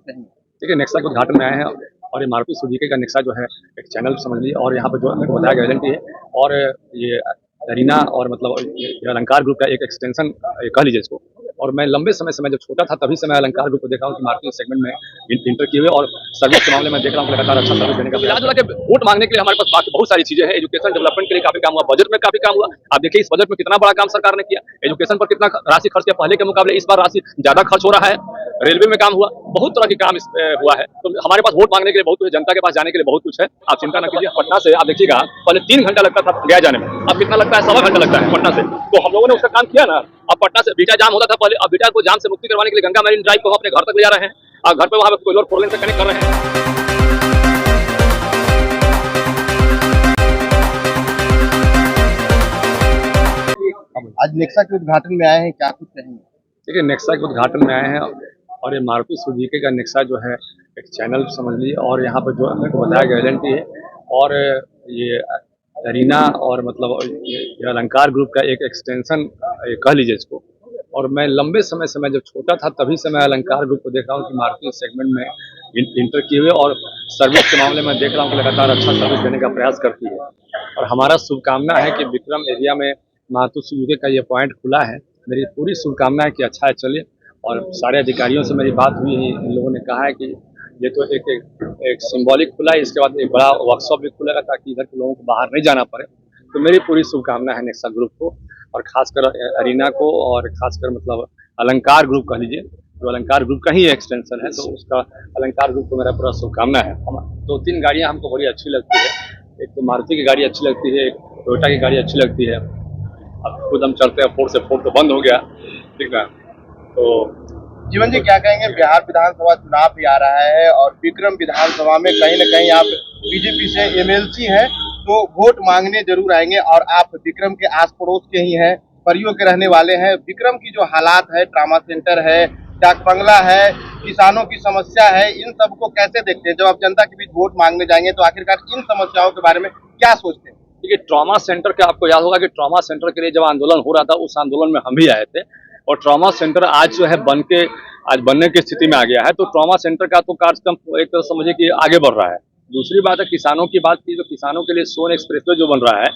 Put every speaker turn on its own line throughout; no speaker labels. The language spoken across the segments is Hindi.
कहेंगे?
देखिए, नेक्सा के उद्घाटन में आए हैं और ये मारुति सुजुकी का नेक्सा जो है एक चैनल समझ लीजिए, और यहाँ पे जो मेरे को बताया गया एजेंटी है, और ये अरीना और मतलब ये अलंकार ग्रुप का एक एक्सटेंशन कह लीजिए इसको। और मैं लंबे समय से, मैं जब छोटा था तभी से मैं अलंकार ग्रुप को देखा हूँ कि मार्केटिंग सेगमेंट में इंटर किए हुए, और सर्विस के मामले में देख रहा हूँ कि लगातार अच्छा सर्विस देने का प्रयास। मिला के वोट मांगने के लिए हमारे पास बाकी बहुत सारी चीजें हैं। एजुकेशन डेवलपमेंट के लिए काफी काम हुआ, बजट में काफी काम हुआ। आप देखिए इस बजट में कितना बड़ा काम सरकार ने किया, एजुकेशन पर कितना राशि खर्च किया, पहले के मुकाबले इस बार राशि ज्यादा खर्च हो रहा है। रेलवे में काम हुआ, बहुत तरह के काम इसमें हुआ है। तो हमारे पास वोट मांगने के लिए बहुत कुछ है, जनता के पास जाने के लिए बहुत कुछ है। आप चिंता न कीजिए। पटना से आप देखिएगा पहले 3 घंटा लगता था गया जाने में, अब कितना लगता है, 1.25 घंटा लगता है पटना से। तो हम लोगों ने उसका काम किया ना। अब पटना से बीटा जाम होता था पहले, अब बीटा को जाम से मुक्ति करवाने के लिए गंगा मैरीन ड्राइव को हम अपने घर तक ले जा रहे हैं, और घर पे वहां पे कोयलर 4 लेन से कनेक्ट कर रहे हैं।
आज नेक्सा के उद्घाटन में आए हैं, क्या कुछ कहेंगे?
देखिए, नेक्सा के उद्घाटन में आए हैं और ये मारुति सुजुकी का नेक्सा जो है एक चैनल समझ लीजिए, और यहाँ पे जो मेरे को बताया गया एजेंटी है, और ये अरीना और मतलब ये अलंकार ग्रुप का एक एक्सटेंशन कह लीजिए इसको। और मैं लंबे समय से, मैं जब छोटा था तभी से मैं अलंकार ग्रुप को देख रहा हूँ कि मार्केटिंग सेगमेंट में इंटर किए हुए, और सर्विस के मामले में देख रहा हूँ कि लगातार अच्छा सर्विस देने का प्रयास करती है। और हमारा शुभकामना है कि विक्रम एरिया में मारुति सुजुकी का ये पॉइंट खुला है। मेरी पूरी शुभकामना है कि अच्छा है चले। और सारे अधिकारियों से मेरी बात हुई है, इन लोगों ने कहा है कि ये तो एक सिंबॉलिक खुला है, इसके बाद एक बड़ा वर्कशॉप भी खुलेगा ताकि इधर के लोगों को बाहर नहीं जाना पड़े। तो मेरी पूरी शुभकामना है नेक्सा ग्रुप को, और खासकर अरीना को, और खासकर मतलब अलंकार ग्रुप कह लीजिए, जो अलंकार ग्रुप का ही एक्सटेंशन है, तो उसका अलंकार ग्रुप को मेरा पूरा शुभकामना है। 2-3 गाड़ियाँ हमको बड़ी अच्छी लगती है। एक तो मारुति की गाड़ी अच्छी लगती है, एक टोयोटा की गाड़ी अच्छी लगती है। अब खुद हम चलते हैं, 4 से 4 तो बंद हो गया, ठीक है। तो
जीवन जी, क्या कहेंगे? बिहार विधानसभा चुनाव भी आ रहा है और विक्रम विधानसभा में कहीं न कहीं आप बीजेपी से एमएलसी हैं, तो वोट मांगने जरूर आएंगे, और आप विक्रम के आस पड़ोस के ही हैं, परियों के रहने वाले हैं। विक्रम की जो हालात है, ट्रामा सेंटर है, डाक बंगला है, किसानों की समस्या है, इन सबको कैसे देखते हैं? जब आप जनता के बीच वोट मांगने जाएंगे तो आखिरकार इन समस्याओं के बारे में क्या सोचते हैं?
देखिए, ट्रॉमा सेंटर का आपको याद होगा कि ट्रॉमा सेंटर के लिए जब आंदोलन हो रहा था, उस आंदोलन में हम भी आए थे, और ट्रॉमा सेंटर आज जो है आज बनने की स्थिति में आ गया है। तो ट्रॉमा सेंटर का तो कार्यक्रम एक तरह समझिए कि आगे बढ़ रहा है। दूसरी बात है, किसानों की बात की, तो किसानों के लिए सोन एक्सप्रेसवे जो बन रहा है,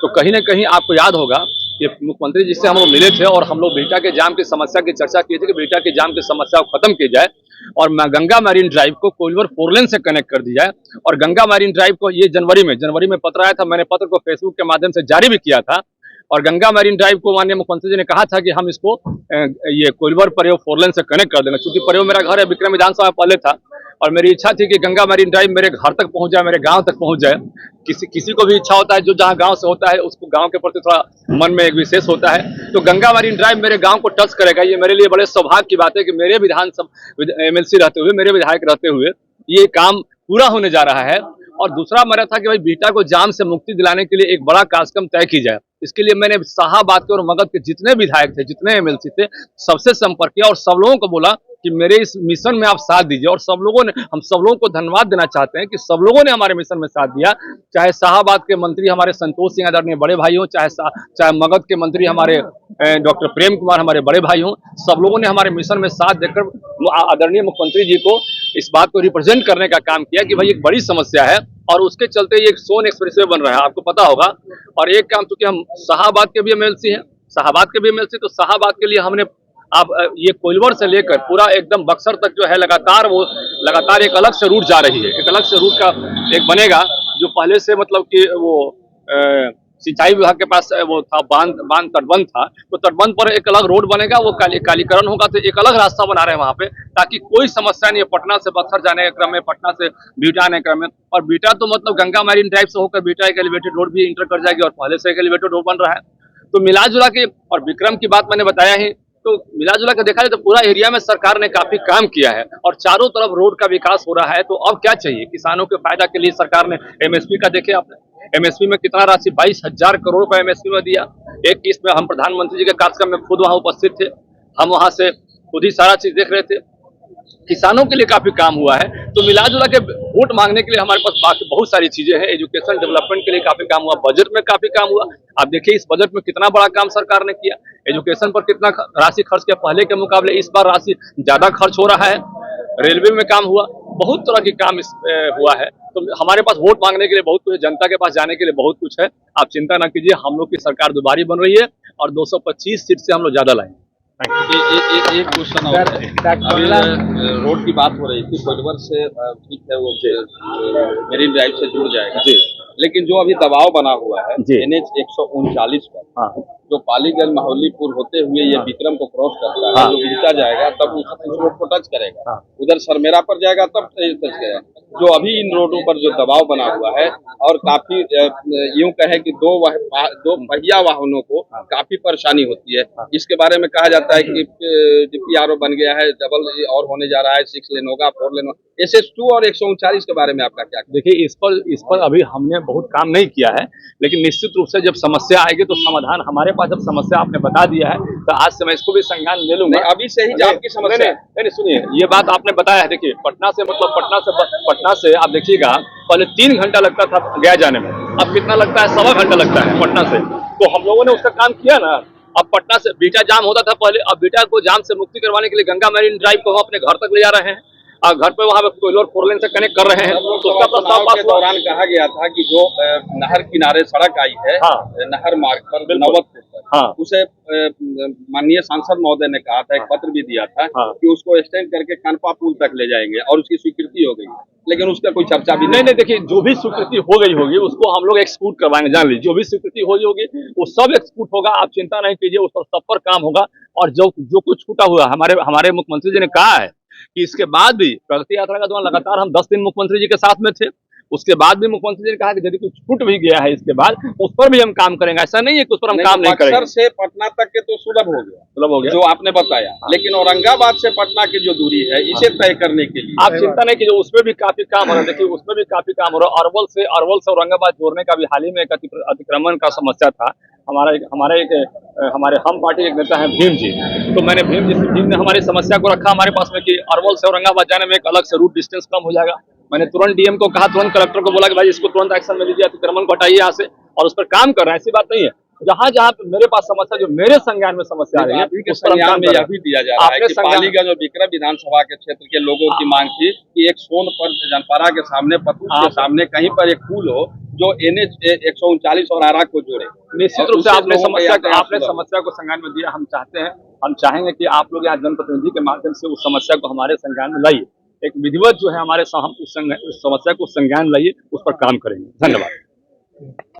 तो कहीं ना कहीं आपको याद होगा कि मुख्यमंत्री जी से हम लोग मिले थे, और हम लोग बीटा के जाम की समस्या की चर्चा की थी कि बीटा के जाम की समस्या को खत्म की जाए, और गंगा मैरीन ड्राइव को कोइलवर 4 लेन से कनेक्ट कर दी जाए। और गंगा मैरीन ड्राइव को ये जनवरी में पत्र आया था, मैंने पत्र को फेसबुक के माध्यम से जारी भी किया था, और गंगा मैरीन ड्राइव को माननीय मुख्यमंत्री जी ने कहा था कि हम इसको ये कोइलवर प्रयोग 4 लेन से कनेक्ट कर देना। क्योंकि प्रयोग मेरा घर है, विक्रम विधानसभा पहले था, और मेरी इच्छा थी कि गंगा मैरीन ड्राइव मेरे घर तक पहुंच जाए, मेरे गांव तक पहुंच जाए। किसी को भी इच्छा होता है, जो जहां गांव से होता है उसको गांव के प्रति थोड़ा मन में एक विशेष होता है। तो गंगा मैरीन ड्राइव मेरे गांव को टच करेगा। ये मेरे लिए बड़े सौभाग्य की बात है कि मेरे विधानसभा एमएलसी रहते हुए, मेरे विधायक रहते हुए ये काम पूरा होने जा रहा है। और दूसरा मेरा था कि भाई बीटा को जाम से मुक्ति दिलाने के लिए एक बड़ा कार्यक्रम तय की जाए। इसके लिए मैंने शाहाबाद के और मगध के जितने विधायक थे, जितने एमएलसी थे, सबसे संपर्क किया और सब लोगों को बोला कि मेरे इस मिशन में आप साथ दीजिए। और हम सब लोगों को धन्यवाद देना चाहते हैं कि सब लोगों ने हमारे मिशन में साथ दिया। चाहे शाहाबाद के मंत्री हमारे संतोष सिंह आदरणीय बड़े भाई हों, चाहे मगध के मंत्री हमारे डॉक्टर प्रेम कुमार हमारे बड़े भाई हों, सब लोगों ने हमारे मिशन में साथ देकर आदरणीय मुख्यमंत्री जी को इस बात को रिप्रेजेंट करने का काम किया कि भाई एक बड़ी समस्या है, और उसके चलते ये एक सोन एक्सप्रेसवे बन रहा है, आपको पता होगा। और एक काम, क्योंकि हम शाहाबाद के भी एमएलसी हैं, तो शाहाबाद के लिए हमने ये कोइलवर से लेकर पूरा एकदम बक्सर तक जो है लगातार एक अलग से रूट जा रही है। एक अलग से रूट का एक बनेगा, जो पहले से मतलब कि वो सिंचाई विभाग के पास वो था, बांध तटबंध था, तो तटबंध पर एक अलग रोड बनेगा, वो कालीकरण होगा, तो एक अलग रास्ता बना रहे हैं वहां पे, ताकि कोई समस्या नहीं है पटना से बक्सर जाने के क्रम में, पटना से बीटा आने के क्रम में। और बीटा तो मतलब गंगा मैरीन ड्राइव से होकर बीटा एक एलिवेटेड रोड भी इंटर कर जाएगी, और पहले से एक एलिवेटेड रोड बन रहा है। तो मिला जुला के, और विक्रम की बात मैंने बताया ही, तो मिला जुला के देखा जाए तो पूरा एरिया में सरकार ने काफी काम किया है, और चारों तरफ रोड का विकास हो रहा है। तो अब क्या चाहिए? किसानों के फायदा के लिए सरकार ने एमएसपी का, देखे आपने एमएसपी में कितना राशि 22,000 करोड़ रुपए एमएसपी में दिया। एक किस्त में हम प्रधानमंत्री जी के कार्यक्रम में खुद वहां उपस्थित थे, हम वहां से खुद ही सारा चीज देख रहे थे। किसानों के लिए काफी काम हुआ है। तो मिला जुला के वोट मांगने के लिए हमारे पास बाकी बहुत सारी चीजें हैं। एजुकेशन डेवलपमेंट के लिए काफी काम हुआ, बजट में काफी काम हुआ। आप देखिए इस बजट में कितना बड़ा काम सरकार ने किया, एजुकेशन पर कितना राशि खर्च किया, पहले के मुकाबले इस बार राशि ज्यादा खर्च हो रहा है। रेलवे में काम हुआ, बहुत तरह के काम हुआ है। तो हमारे पास वोट मांगने के लिए बहुत कुछ है, जनता के पास जाने के लिए बहुत कुछ है। आप चिंता ना कीजिए, हम लोग की सरकार दोबारा बन रही है और 225 सीट से हम लोग ज्यादा लाएंगे।
एक क्वेश्चन और है। अभी रोड की बात हो रही थी, कोइलवर से ठीक है वो मेरीन ड्राइव से जुड़ जाएगा
जी,
लेकिन जो अभी दबाव बना हुआ है
जी।
NH 139 पर,
हाँ
जो पालीगंज माहौलीपुर होते हुए ये विक्रम को क्रॉस करता है,
हाँ।
जो बीता जाएगा तब उस रोड को टच करेगा,
हाँ।
उधर सरमेरा पर जाएगा तब टच करेगा। जो अभी इन रोडों पर जो दबाव बना हुआ है और काफी यूं कहे कि दो पहिया वाहनों को काफी परेशानी होती है। इसके बारे में कहा जाता है कि DPRO बन गया है, डबल और होने जा रहा है, 6 लेन होगा, 4 लेन होगा। SS2 और 139 के बारे में आपका क्या?
देखिए, इस पर अभी हमने बहुत काम नहीं किया है, लेकिन निश्चित रूप से जब समस्या आएगी तो समाधान हमारे पास। जब समस्या आपने बता दिया है तो आज से मैं इसको भी संज्ञान ले लूंगा।
अभी से ही आपकी समस्या
नहीं, सुनिए, ये बात आपने बताया है। देखिए, पटना से आप देखिएगा, पहले 3 घंटा लगता था गया जाने में, अब कितना लगता है? 1.25 घंटा लगता है पटना से। तो हम लोगों ने उसका काम किया ना। अब पटना से बीटा जाम होता था पहले, अब बीटा को जाम से मुक्ति करवाने के लिए गंगा मैरीन ड्राइव को हम अपने घर तक ले जा रहे हैं और घर पे वहाँ पे कोइलवर 4 लेन से कनेक्ट कर रहे हैं। तो उसका प्रस्ताव
के दौरान कहा गया था कि जो नहर किनारे सड़क आई है,
हाँ।
नहर मार्ग पर नवतपुर पर,
हाँ।
उसे माननीय सांसद महोदय ने कहा था, एक पत्र भी दिया था,
हाँ।
कि उसको एक्सटेंड करके कनपा पुल तक ले जाएंगे और उसकी स्वीकृति हो गई, लेकिन उसका कोई चर्चा भी
नहीं। देखिए, जो भी स्वीकृति हो गई होगी उसको हम लोग एक्सक्यूट करवाएंगे। जान लीजिए, जो भी स्वीकृति हो गई होगी वो सब एक्सक्यूट होगा। आप चिंता नहीं कीजिए, उस पर सब पर काम होगा। और जो कुछ छूटा हुआ, हमारे मुख्यमंत्री जी ने कहा है कि इसके बाद भी प्रगति यात्रा का दौरान लगातार हम 10 दिन मुख्यमंत्री जी के साथ में थे, उसके बाद भी मुख्यमंत्री जी ने कहा कि यदि कुछ छूट भी गया है इसके बाद उस पर भी हम काम करेंगे। ऐसा नहीं है कि उस पर हम काम नहीं करेंगे।
से पटना तक के तो सुलभ हो गया जो आपने बताया, लेकिन औरंगाबाद से पटना की जो दूरी है इसे तय करने के लिए
आप चिंता नहीं कीजिए, उसमें भी काफी काम हो रहा है। देखिए, उसमें भी काफी काम हो रहा है। अरवल से औरंगाबाद जोड़ने का भी हाल ही में एक अतिक्रमण का समस्या था। हमारे हम पार्टी एक नेता है भीम जी, तो मैंने भीम ने हमारी समस्या को रखा हमारे पास में कि अरवल से औरंगाबाद जाने में एक अलग से रूट डिस्टेंस कम हो जाएगा। मैंने तुरंत DM को कहा, तुरंत कलेक्टर को बोला कि भाई इसको तुरंत एक्शन में लीजिए, अतिक्रमण को हटाइए यहाँ से, और उस पर काम कर रहे हैं। ऐसी बात नहीं है, जहाँ पे मेरे पास समस्या, जो मेरे संज्ञान में समस्या आ रही है,
उस पर काम में यह भी दिया जा रहा है कि पालीगंज और विक्रम विधानसभा के क्षेत्र के लोगों की मांग थी कि एक सोनपुर जनपरा के सामने, पतूर के सामने कहीं पर एक पुल हो जो NH 139 और आरा को जोड़े।
निश्चित रूप से आपने समस्या को संज्ञान में दिया। हम चाहेंगे कि आप लोग यहाँ जनप्रतिनिधि के माध्यम से उस समस्या को हमारे संज्ञान में लाइए। एक विधिवत जो है हमारे हम उस समस्या को संज्ञान लाइए, उस पर काम करेंगे। धन्यवाद।